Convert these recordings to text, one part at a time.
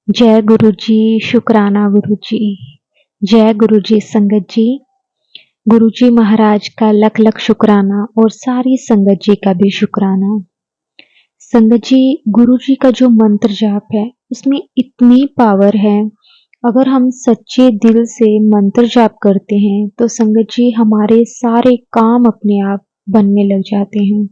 जय गुरु जी, शुक्राना गुरु जी। जय गुरु जी संगत जी। गुरु जी महाराज का लख लख शुक्राना और सारी संगत जी का भी शुक्राना। संगत जी, गुरु जी का जो मंत्र जाप है उसमें इतनी पावर है। अगर हम सच्चे दिल से मंत्र जाप करते हैं तो संगत जी हमारे सारे काम अपने आप बनने लग जाते हैं।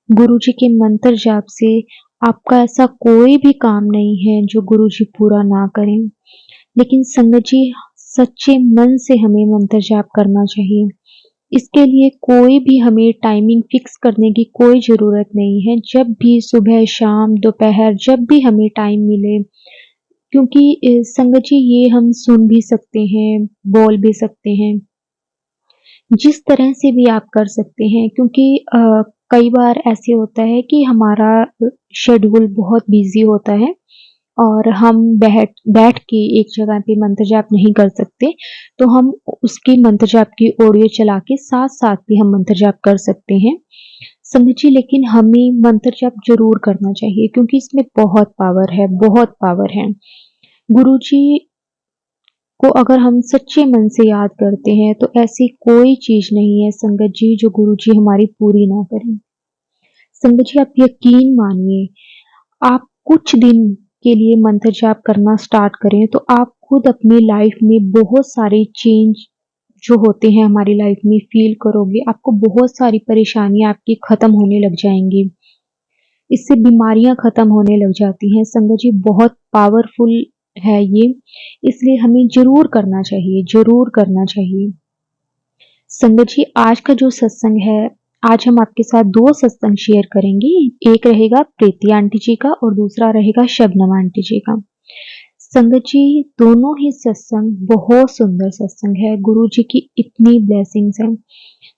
गुरु जी के मंत्र जाप से आपका ऐसा कोई भी काम नहीं है जो गुरु जी पूरा ना करें। लेकिन संगत जी, सच्चे मन से हमें मंत्र जाप करना चाहिए। इसके लिए कोई भी हमें टाइमिंग फिक्स करने की कोई ज़रूरत नहीं है। जब भी सुबह, शाम, दोपहर जब भी हमें टाइम मिले, क्योंकि संगत जी ये हम सुन भी सकते हैं, बोल भी सकते हैं। जिस तरह से भी आप कर सकते हैं, क्योंकि कई बार ऐसे होता है कि हमारा शेड्यूल बहुत बिज़ी होता है और हम बैठ बैठ के एक जगह पे मंत्र जाप नहीं कर सकते, तो हम उसकी मंत्र जाप की ऑडियो चला के साथ-साथ भी हम मंत्र जाप कर सकते हैं। संगत जी, लेकिन हमें मंत्र जाप ज़रूर करना चाहिए क्योंकि इसमें बहुत पावर है, बहुत पावर है। गुरुजी को अगर हम सच्चे मन से याद करते हैं तो ऐसी कोई चीज़ नहीं है संगत जी जो गुरुजी हमारी पूरी ना करें। संगत जी, आप यकीन मानिए, आप कुछ दिन के लिए मंत्र जाप करना स्टार्ट करें तो आप खुद अपनी लाइफ में बहुत सारे चेंज जो होते हैं हमारी लाइफ में फील करोगे। आपको बहुत सारी परेशानियाँ आपकी खत्म होने लग जाएँगी। इससे बीमारियाँ खत्म होने लग जाती हैं। संगत जी, बहुत पावरफुल है ये, इसलिए हमें ज़रूर करना चाहिए, ज़रूर करना चाहिए। संगत जी, आज का जो सत्संग है, आज हम आपके साथ 2 सत्संग शेयर करेंगे। एक रहेगा प्रीति आंटी जी का और दूसरा रहेगा शबनम आंटी जी का। संगत जी, दोनों ही सत्संग बहुत सुंदर सत्संग है। गुरु जी की इतनी ब्लेसिंग्स हैं।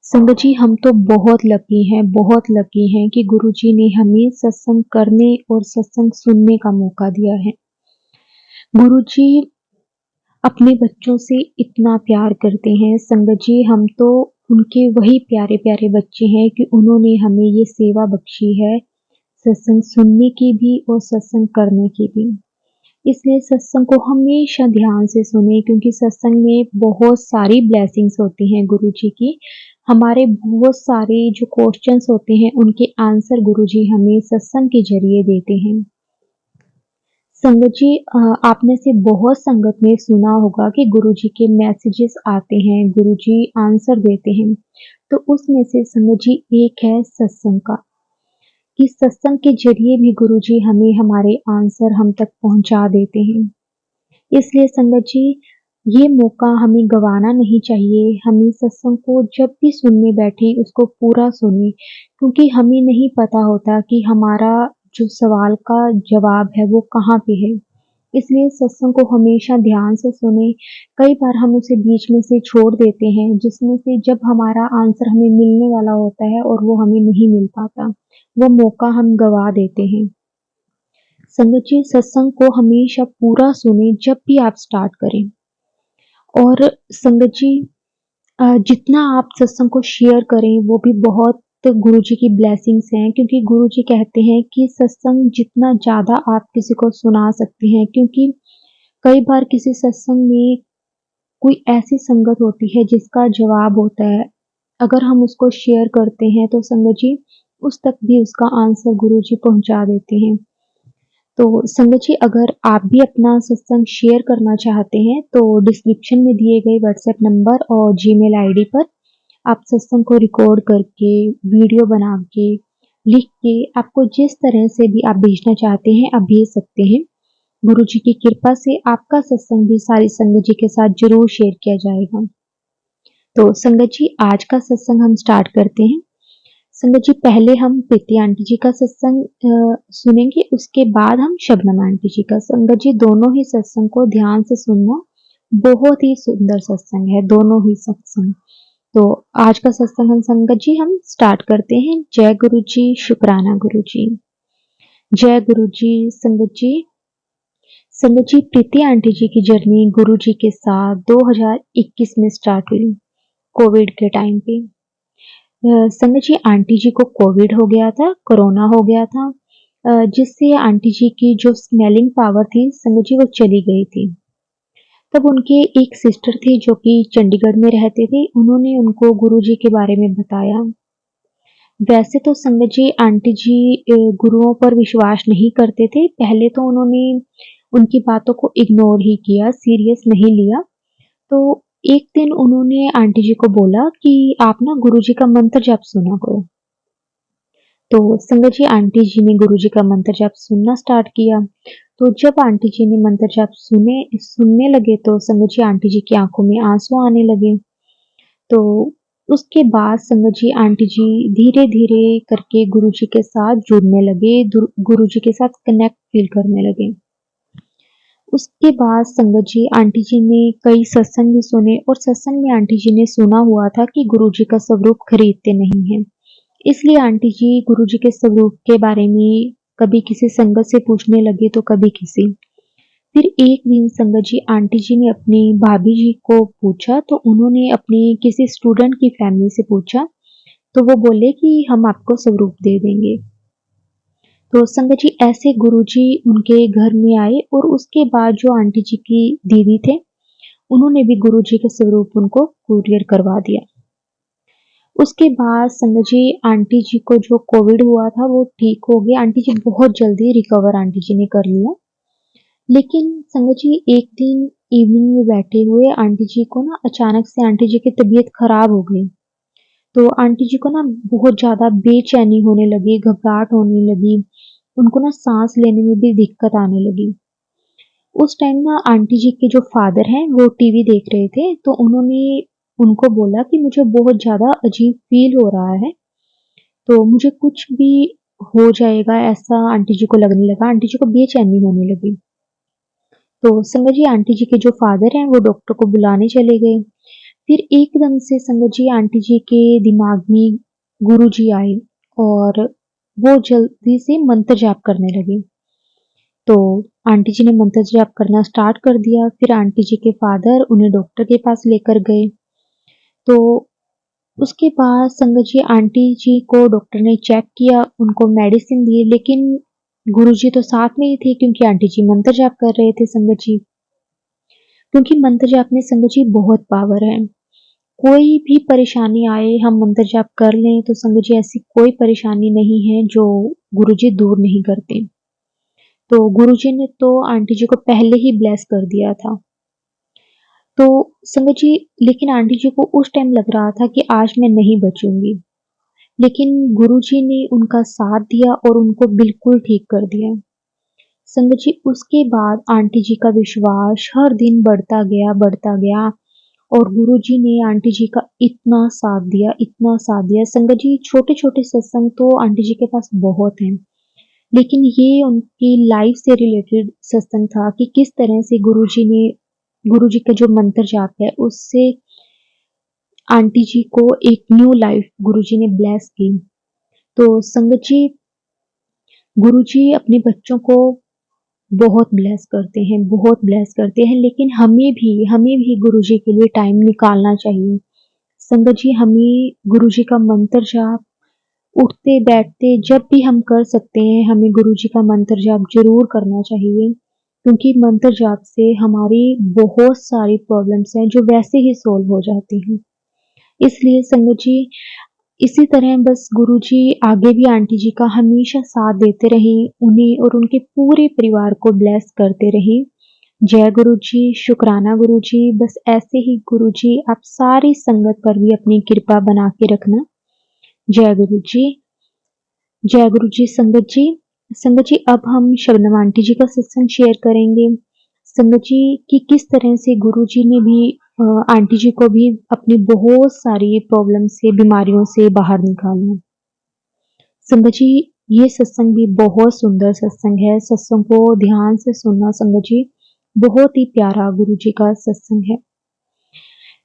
संगत जी, हम तो बहुत लकी हैं कि गुरु जी ने हमें सत्संग करने और सत्संग सुनने का मौका दिया है। गुरु जी अपने बच्चों से इतना प्यार करते हैं। संगत जी, हम तो उनके वही प्यारे-प्यारे बच्चे हैं कि उन्होंने हमें ये सेवा बख्शी है, सत्संग सुनने की भी और सत्संग करने की भी। इसलिए सत्संग को हमेशा ध्यान से सुनें क्योंकि सत्संग में बहुत सारी ब्लेसिंग्स होती हैं गुरु जी की। हमारे बहुत सारे जो क्वेश्चंस होते हैं उनके आंसर गुरु जी हमें सत्संग के ज़रिए देते हैं। संगत जी, आप में से बहुत संगत ने सुना होगा कि गुरुजी के मैसेजेस आते हैं, गुरुजी आंसर देते हैं। तो उसमें से संगत जी एक है सत्संग का, कि सत्संग के ज़रिए भी गुरुजी हमें हमारे आंसर हम तक पहुँचा देते हैं। इसलिए संगत जी, ये मौका हमें गँवाना नहीं चाहिए। हमें सत्संग को जब भी सुनने बैठें उसको पूरा सुनें, क्योंकि हमें नहीं पता होता कि हमारा जो सवाल का जवाब है वो कहाँ पे है। इसलिए सत्संग को हमेशा ध्यान से सुनें। कई बार हम उसे बीच में से छोड़ देते हैं, जिसमें से जब हमारा आंसर हमें मिलने वाला होता है और वो हमें नहीं मिल पाता, वो मौका हम गँवा देते हैं। संगत जी, सत्संग को हमेशा पूरा सुनें जब भी आप स्टार्ट करें। और संगत जी, जितना आप सत्संग को शेयर करें वो भी बहुत गुरुजी की ब्लेसिंग्स हैं, क्योंकि गुरुजी कहते हैं कि सत्संग जितना ज़्यादा आप किसी को सुना सकते हैं, क्योंकि कई बार किसी सत्संग में कोई ऐसी संगत होती है जिसका जवाब होता है। अगर हम उसको शेयर करते हैं तो संगत जी उस तक भी उसका आंसर गुरुजी पहुँचा देते हैं। तो संगत जी, अगर आप भी अपना सत्संग शेयर करना चाहते हैं तो डिस्क्रिप्शन में दिए गए व्हाट्सएप नंबर और जीमेल आईडी पर आप सत्संग को रिकॉर्ड करके, वीडियो बना के, लिख के, आपको जिस तरह से भी आप भेजना चाहते हैं आप भेज सकते हैं। गुरु जी की कृपा से आपका सत्संग भी सारी संगत जी के साथ ज़रूर शेयर किया जाएगा। तो संगत जी, आज का सत्संग हम स्टार्ट करते हैं। संगत जी, पहले हम प्रीति आंटी जी का सत्संग सुनेंगे, उसके बाद हम शबनम आंटी जी का। संगत जी, दोनों ही सत्संग को ध्यान से सुनना, बहुत ही सुंदर सत्संग है, दोनों ही सत्संग। तो आज का सत्संग हम संगत जी हम स्टार्ट करते हैं। जय गुरु जी, शुक्राना गुरु जी। जय गुरु जी। संगत जी, संगत जी, प्रीति आंटी जी की जर्नी गुरु जी के साथ 2021 में स्टार्ट हुई, कोविड के टाइम पे। संगत जी, आंटी जी को कोविड हो गया था, कोरोना हो गया था। जिससे आंटी जी की जो स्मेलिंग पावर थी संगत जी वो चली गई थी। तब उनके एक सिस्टर थे जो कि चंडीगढ़ में रहते थे, उन्होंने उनको गुरुजी के बारे में बताया। वैसे तो संगत जी आंटी जी गुरुओं पर विश्वास नहीं करते थे। पहले तो उन्होंने उनकी बातों को इग्नोर ही किया, सीरियस नहीं लिया। तो एक दिन उन्होंने आंटी जी को बोला कि आप ना गुरुजी का मंत्र जाप सुना करो। तो संगत जी आंटी जी ने गुरुजी का मंत्र जाप सुनना स्टार्ट किया। तो जब आंटी जी ने मंत्र जाप सुनने लगे तो संगत जी आंटी जी की आंखों में आंसू आने लगे। तो उसके बाद संगत जी आंटी जी धीरे-धीरे करके गुरुजी के साथ जुड़ने लगे, गुरुजी के साथ कनेक्ट फील करने लगे। उसके बाद संगत जी आंटी जी ने कई सत्संग भी सुने और सत्संग में आंटी जी ने सुना हुआ था कि गुरुजी का स्वरूप खरीदते नहीं हैं। इसलिए आंटी जी गुरुजी के स्वरूप के बारे में कभी किसी संगत से पूछने लगे तो कभी किसी। फिर एक दिन संगत जी आंटी जी ने अपनी भाभी जी को पूछा तो उन्होंने अपने किसी स्टूडेंट की फैमिली से पूछा, तो वो बोले कि हम आपको स्वरूप दे देंगे। तो संगत जी ऐसे गुरुजी उनके घर में आए और उसके बाद जो आंटी जी की दीदी थे, उन्होंने भी गुरुजी का स्वरूप उनको कुरियर करवा दिया। उसके बाद संगत जी आंटी जी को जो कोविड हुआ था वो ठीक हो गया। आंटी जी बहुत जल्दी रिकवर आंटी जी ने कर लिया। लेकिन संगत जी एक दिन इवनिंग में बैठे हुए आंटी जी को ना अचानक से आंटी जी की तबीयत खराब हो गई। तो आंटी जी को ना बहुत ज़्यादा बेचैनी होने लगी, घबराहट होने लगी। उनको ना सांस लेने में भी दिक्कत आने लगी। उस टाइम ना आंटी जी के जो फादर हैं वो टीवी देख रहे थे तो उन्होंने उनको बोला कि मुझे बहुत ज़्यादा अजीब फील हो रहा है, तो मुझे कुछ भी हो जाएगा ऐसा आंटी जी को लगने लगा। आंटी जी को बेचैनी होने लगी। तो संगत जी आंटी जी के जो फादर हैं वो डॉक्टर को बुलाने चले गए। फिर एकदम से संगत जी आंटी जी के दिमाग में गुरुजी आए और वो जल्दी से मंत्र जाप करने लगे। तो आंटी जी ने मंत्र जाप करना स्टार्ट कर दिया। फिर आंटी जी के फादर उन्हें डॉक्टर के पास लेकर गए। तो उसके बाद संगत जी आंटी जी को डॉक्टर ने चेक किया, उनको मेडिसिन दी, लेकिन गुरुजी तो साथ में ही थे क्योंकि आंटी जी मंत्र जाप कर रहे थे संगत जी। क्योंकि मंत्र जाप में संगत जी बहुत पावर है। कोई भी परेशानी आए हम मंत्र जाप कर लें तो संगत जी ऐसी कोई परेशानी नहीं है जो गुरुजी दूर नहीं करते। तो गुरुजी ने तो आंटी जी को पहले ही ब्लेस कर दिया था। तो संगत जी लेकिन आंटी जी को उस टाइम लग रहा था कि आज मैं नहीं बचूंगी। लेकिन गुरुजी ने उनका साथ दिया और उनको बिल्कुल ठीक कर दिया। संगत जी उसके बाद आंटी जी का विश्वास हर दिन बढ़ता गया और गुरुजी ने आंटी जी का इतना साथ दिया। संगत जी छोटे-छोटे सत्संग तो आंटी जी के पास बहुत हैं, लेकिन ये उनकी लाइफ से रिलेटेड सत्संग था कि किस तरह से गुरुजी का जो मंत्र जाप है उससे आंटी जी को एक न्यू लाइफ गुरुजी ने ब्लेस की। तो संगत जी गुरुजी अपने बच्चों को बहुत ब्लेस करते हैं, लेकिन हमें भी गुरुजी के लिए टाइम निकालना चाहिए। संगत जी हमें गुरुजी का मंत्र जाप उठते बैठते जब भी हम कर सकते हैं, हमें गुरुजी का मंत्र जाप ज़रूर करना चाहिए। क्योंकि मंत्र जाप से हमारी बहुत सारी प्रॉब्लम्स हैं जो वैसे ही सॉल्व हो जाती हैं। इसलिए संगत जी इसी तरह बस गुरुजी आगे भी आंटी जी का हमेशा साथ देते रहें, उन्हें और उनके पूरे परिवार को ब्लेस करते रहें। जय गुरुजी, शुक्राना गुरुजी, बस ऐसे ही गुरुजी आप सारी संगत पर भी अपनी कृपा बना के रखना। जय गुरुजी, जय गुरुजी संगत जी। संगत जी अब हम शबनम आंटी जी का सत्संग शेयर करेंगे। संगत जी कि किस तरह से गुरुजी ने भी आंटी जी को भी अपनी बहुत सारी प्रॉब्लम से, बीमारियों से बाहर निकाला। संगत जी ये सत्संग भी बहुत सुंदर सत्संग है। सत्संग को ध्यान से सुनना संगत जी, बहुत ही प्यारा गुरुजी का सत्संग है।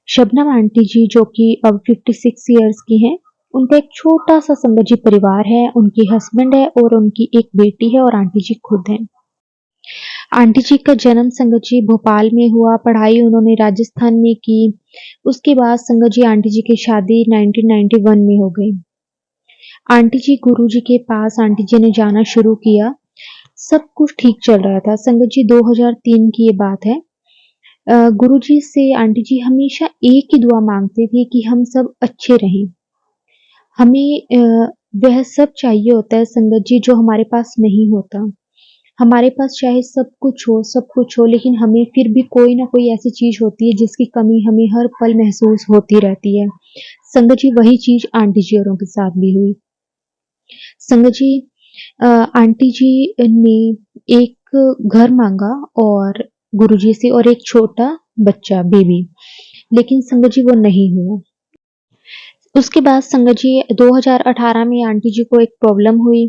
शबनम आंटी जी जो कि अब 56 इयर्स की हैं, उनका एक छोटा-सा संगत जी परिवार है। उनके हस्बैंड है और उनकी एक बेटी है और आंटी जी खुद हैं। आंटी जी का जन्म संगत जी भोपाल में हुआ, पढ़ाई उन्होंने राजस्थान में की। उसके बाद संगत जी आंटी जी की शादी 1991 में हो गई। आंटी जी गुरु जी के पास आंटी जी ने जाना शुरू किया। सब कुछ ठीक चल रहा था। संगत जी 2003 की ये बात है। गुरु जी से आंटी जी हमेशा एक ही दुआ मांगते थे कि हम सब अच्छे रहें। हमें वह सब चाहिए होता है संगत जी जो हमारे पास नहीं होता। हमारे पास चाहे सब कुछ हो लेकिन हमें फिर भी कोई ना कोई ऐसी चीज होती है जिसकी कमी हमें हर पल महसूस होती रहती है। संगत जी वही चीज आंटी जी औरों के साथ भी हुई। संगत जी आंटी जी ने एक घर मांगा और गुरुजी से और एक छोटा बच्चा बेबी, लेकिन संगत जी वो नहीं हुआ। उसके बाद संगत जी 2018 में आंटी जी को एक प्रॉब्लम हुई।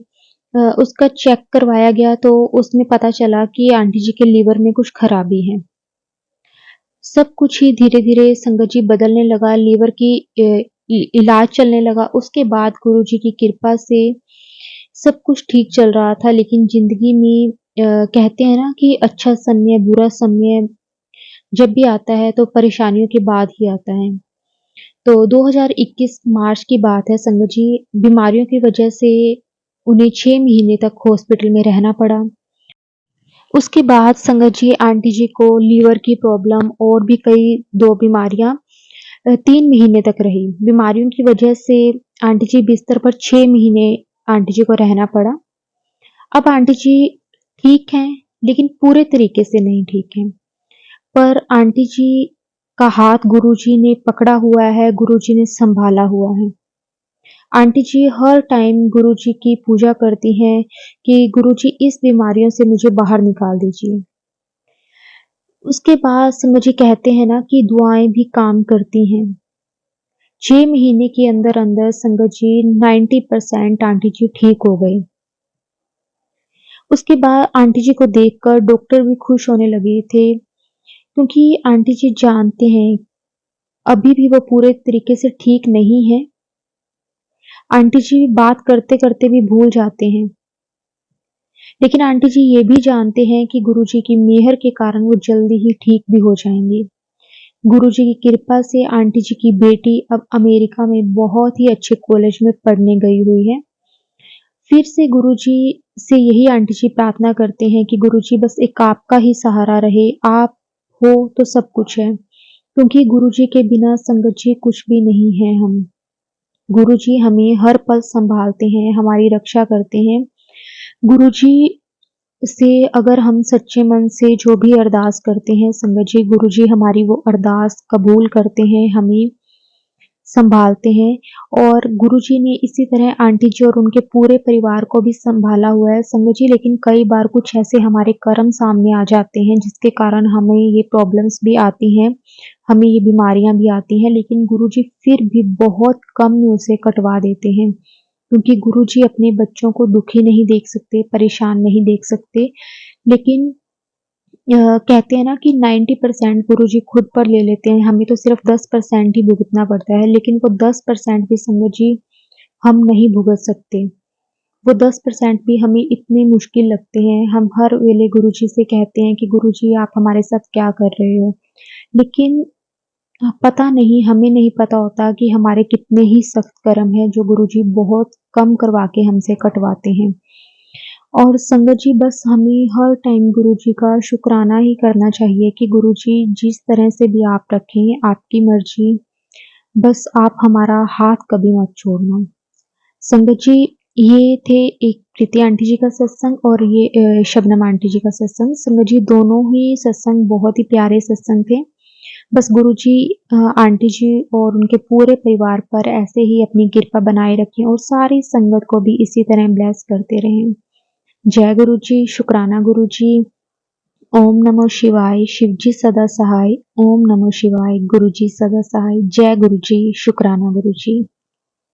उसका चेक करवाया गया तो उसमें पता चला कि आंटी जी के लीवर में कुछ खराबी है। सब कुछ ही धीरे-धीरे संगत जी बदलने लगा, लीवर की इलाज चलने लगा। उसके बाद गुरुजी की कृपा से सब कुछ ठीक चल रहा था, लेकिन ज़िंदगी में कहते हैं ना कि अच्छा समय, बुरा समय जब भी आता है तो परेशानियों के बाद ही आता है। तो 2021 मार्च की बात है संगत जी, बीमारियों की वजह से उन्हें 6 महीने तक हॉस्पिटल में रहना पड़ा। उसके बाद संगत जी आंटी जी को लीवर की प्रॉब्लम और भी कई 2 बीमारियाँ 3 महीने तक रही। बीमारियों की वजह से आंटी जी बिस्तर पर 6 महीने आंटी जी को रहना पड़ा। अब आंटी जी ठीक हैं, लेकिन पूरे तरीके से नहीं ठीक हैं। पर आंटी जी का हाथ गुरुजी ने पकड़ा हुआ है, गुरुजी ने सँभाला हुआ है। आंटी जी हर टाइम गुरुजी की पूजा करती हैं कि गुरुजी इस बीमारियों से मुझे बाहर निकाल दीजिए। उसके बाद संगत जी कहते हैं ना कि दुआएँ भी काम करती हैं। 6 महीने के अंदर-अंदर संगत जी 90% आंटी जी ठीक हो गई। उसके बाद आंटी जी को देखकर डॉक्टर भी खुश होने लगे थे, क्योंकि आंटी जी जानते हैं अभी भी वो पूरे तरीके से ठीक नहीं है। आंटी जी बात करते-करते भी भूल जाते हैं। लेकिन आंटी जी ये भी जानते हैं कि गुरुजी की मेहर के कारण वो जल्दी ही ठीक भी हो जाएँगे। गुरुजी की कृपा से आंटी जी की बेटी अब अमेरिका में बहुत ही अच्छे कॉलेज में पढ़ने गई हुई है। फिर से गुरुजी से यही आंटी जी प्रार्थना करते हैं कि गुरुजी बस एक आपका ही सहारा रहे, आप हो तो सब कुछ है। क्योंकि गुरुजी के बिना संगत जी कुछ भी नहीं हैं हम। गुरुजी हमें हर पल सँभालते हैं, हमारी रक्षा करते हैं। गुरुजी से अगर हम सच्चे मन से जो भी अरदास करते हैं संगत जी, गुरुजी हमारी वो अरदास कबूल करते हैं, हमें सँभालते हैं और गुरुजी ने इसी तरह आंटी जी और उनके पूरे परिवार को भी सँभाला हुआ है संगत जी। लेकिन कई बार कुछ ऐसे हमारे कर्म सामने आ जाते हैं जिसके कारण हमें ये प्रॉब्लम्स भी आती हैं, हमें ये बीमारियाँ भी आती हैं, लेकिन गुरुजी फिर भी बहुत कम में उसे कटवा देते हैं। क्योंकि गुरुजी अपने बच्चों को दुखी नहीं देख सकते, परेशान नहीं देख सकते, लेकिन कहते हैं ना कि 90% गुरुजी खुद पर ले लेते हैं, हमें तो सिर्फ 10% ही भुगतना पड़ता है, लेकिन वो 10% भी संगत जी हम नहीं भुगत सकते। वो 10% भी हमें इतने मुश्किल लगते हैं, हम हर वेले गुरुजी से कहते हैं कि गुरुजी आप हमारे साथ क्या कर रहे हो? लेकिन पता नहीं, हमें नहीं पता होता कि हमारे कितने ही सख्त कर्म हैं जो गुरुजी बहुत कम करवा के हमसे कटवाते हैं। और संगत जी बस हमें हर टाइम गुरुजी का शुक्राना ही करना चाहिए कि गुरुजी जिस तरह से भी आप रखें, आपकी मर्ज़ी, बस आप हमारा हाथ कभी मत छोड़ना। संगत जी ये थे एक प्रीति आंटी जी का सत्संग और ये शबनम आंटी जी का सत्संग। संगत जी दोनों ही सत्संग बहुत ही प्यारे सत्संग थे। बस गुरुजी आंटी जी और उनके पूरे परिवार पर ऐसे ही अपनी कृपा बनाए रखें और सारी संगत को भी इसी तरह ब्लेस करते रहें। जय गुरु जी, शुक्राना गुरु जी। ओम नमः शिवाय, शिव जी सदा सहाय। ओम नमः शिवाय, गुरु जी सदा सहाय। जय गुरु जी, शुक्राना गुरु जी।